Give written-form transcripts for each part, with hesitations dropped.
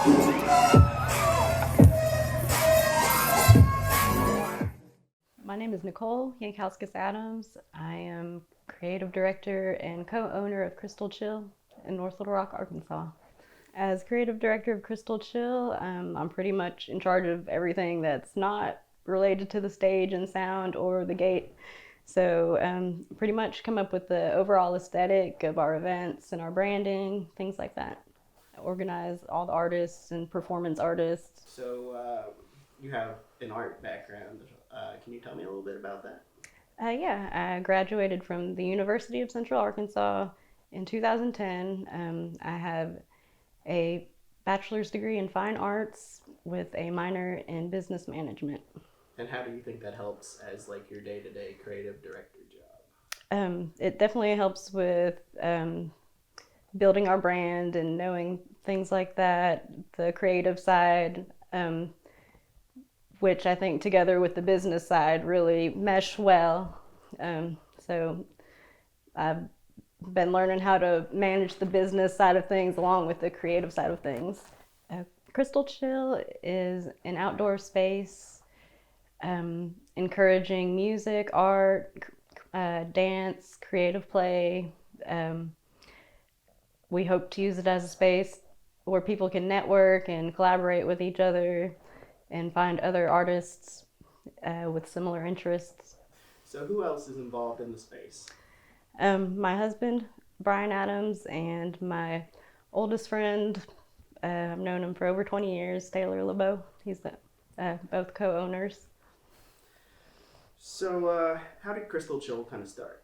My name is Nicole Yankowskis Adams. I am creative director and co-owner of Crystal Chill in North Little Rock, Arkansas. As creative director of Crystal Chill, I'm pretty much in charge of everything that's not related to the stage and sound or the gate. So pretty much come up with the overall aesthetic of our events and our branding, things like that. I organize all the artists and performance artists. So you have an art background. Can you tell me a little bit about that? Yeah, I graduated from the University of Central Arkansas in 2010. I have a bachelor's degree in fine arts with a minor in business management. And how do you think that helps as like your day-to-day creative director job? It definitely helps with building our brand and knowing things like that, the creative side, which I think together with the business side really mesh well. So I've been learning how to manage the business side of things along with the creative side of things. Crystal Chill is an outdoor space encouraging music, art, dance, creative play. We hope to use it as a space where people can network and collaborate with each other and find other artists with similar interests. So who else is involved in the space? My husband, Brian Adams, and my oldest friend, I've known him for over 20 years, Taylor LeBeau. He's both co-owners. So how did Crystal Chill kind of start?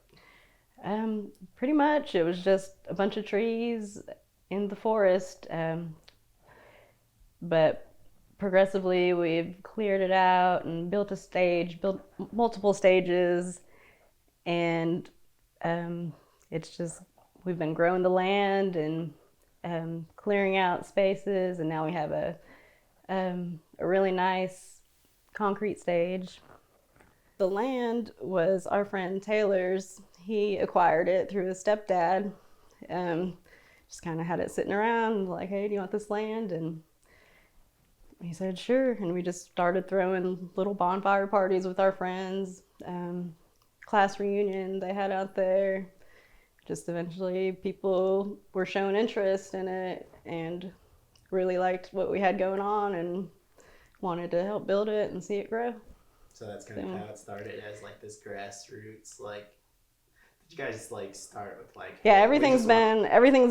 Pretty much, it was just a bunch of trees in the forest, but progressively we've cleared it out and built a stage, built multiple stages, and it's just we've been growing the land and clearing out spaces, and now we have a really nice concrete stage. The land was our friend Taylor's. He acquired it through his stepdad. Just kind of had it sitting around, like, hey, do you want this land? And he said, sure. And we just started throwing little bonfire parties with our friends. Class reunion they had out there. Just eventually people were showing interest in it and really liked what we had going on and wanted to help build it and see it grow. So that's kind of how it started, as like this grassroots. Like, did you guys like start with like? Yeah, hey, everything's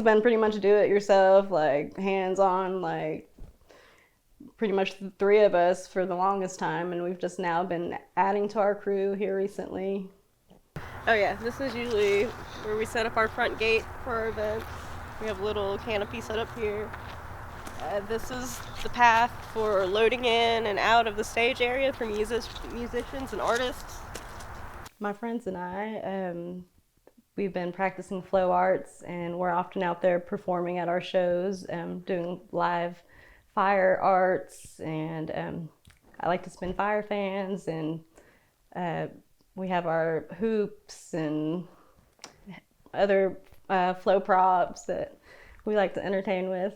been pretty much do it yourself, like hands on, like pretty much the three of us for the longest time, and we've just now been adding to our crew here recently. Oh yeah, this is usually where we set up our front gate for our events. We have a little canopy set up here. This is the path for loading in and out of the stage area for musicians and artists. My friends and I, we've been practicing flow arts, and we're often out there performing at our shows, doing live fire arts, and I like to spin fire fans, and we have our hoops and other flow props that we like to entertain with.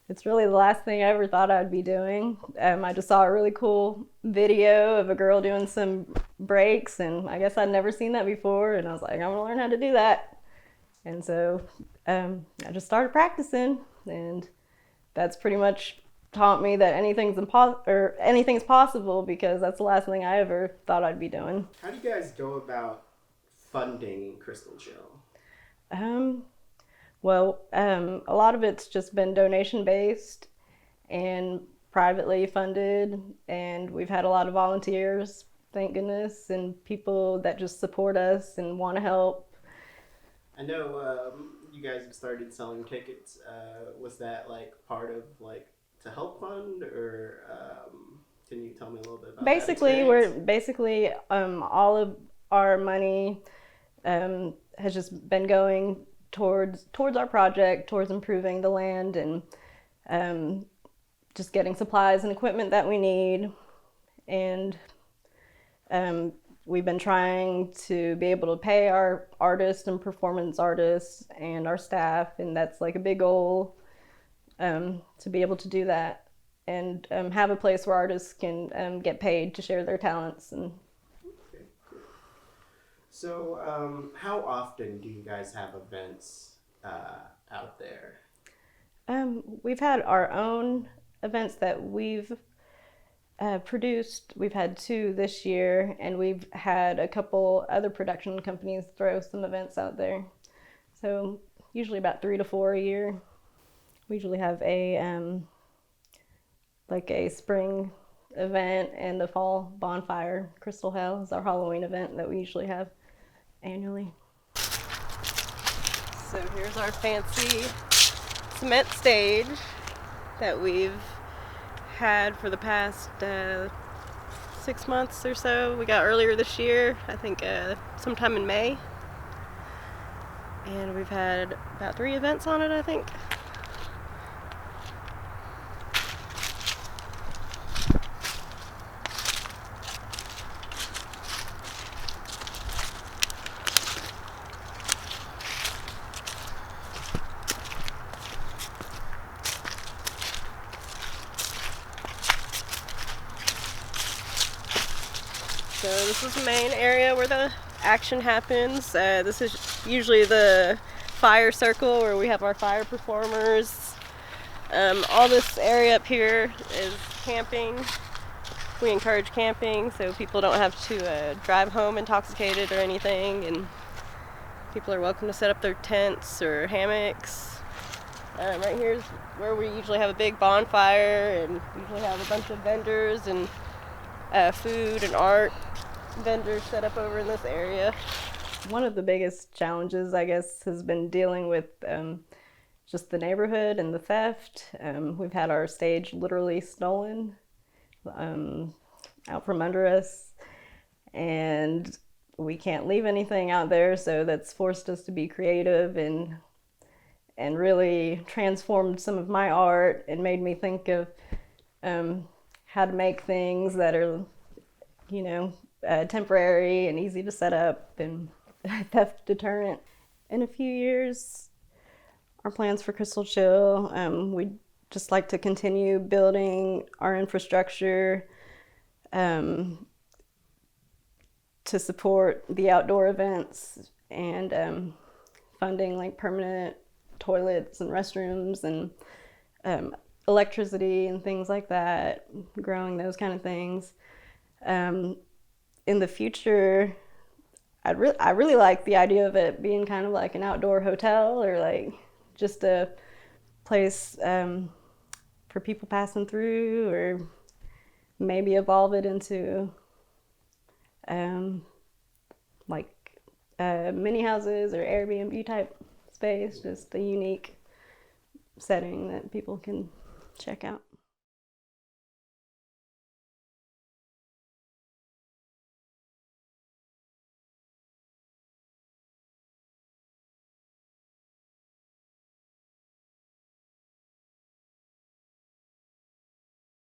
It's really the last thing I ever thought I'd be doing. I just saw a really cool video of a girl doing some breaks, and I guess I'd never seen that before, and I was like, I want to learn how to do that. And so I just started practicing, and that's pretty much taught me that anything's possible, because that's the last thing I ever thought I'd be doing. How do you guys go about funding Crystal Chill? Well, a lot of it's just been donation based and privately funded, and we've had a lot of volunteers, thank goodness, and people that just support us and want to help. I know you guys have started selling tickets. Was that like part of like to help fund, or can you tell me a little bit about Basically all of our money has just been going towards our project, towards improving the land, and just getting supplies and equipment that we need. And we've been trying to be able to pay our artists and performance artists and our staff, and that's like a big goal. to be able to do that and have a place where artists can get paid to share their talents. And Okay, cool. So, how often do you guys have events out there? we've had our own events that we've produced. We've had 2 this year, and we've had a couple other production companies throw some events out there. So usually about 3 to 4 a year. We usually have a like a spring event and the fall bonfire. Crystal Hell is our Halloween event that we usually have annually. So here's our fancy cement stage that we've had for the past 6 months or so. We got earlier this year, I think sometime in May. And we've had about 3 events on it, I think. So this is the main area where the action happens. This is usually the fire circle where we have our fire performers. All this area up here is camping. We encourage camping so people don't have to drive home intoxicated or anything, and people are welcome to set up their tents or hammocks. Right here is where we usually have a big bonfire and usually have a bunch of vendors and food and art vendors set up over in this area. One of the biggest challenges, I guess, has been dealing with just the neighborhood and the theft. We've had our stage literally stolen out from under us, and we can't leave anything out there, so that's forced us to be creative and really transformed some of my art and made me think of how to make things that are, you know, temporary and easy to set up and theft deterrent. In a few years, our plans for Crystal Chill, we'd just like to continue building our infrastructure to support the outdoor events and funding like permanent toilets and restrooms and electricity and things like that, growing those kind of things. In the future, I really like the idea of it being kind of like an outdoor hotel or like just a place for people passing through, or maybe evolve it into like mini houses or Airbnb type space, just a unique setting that people can check out.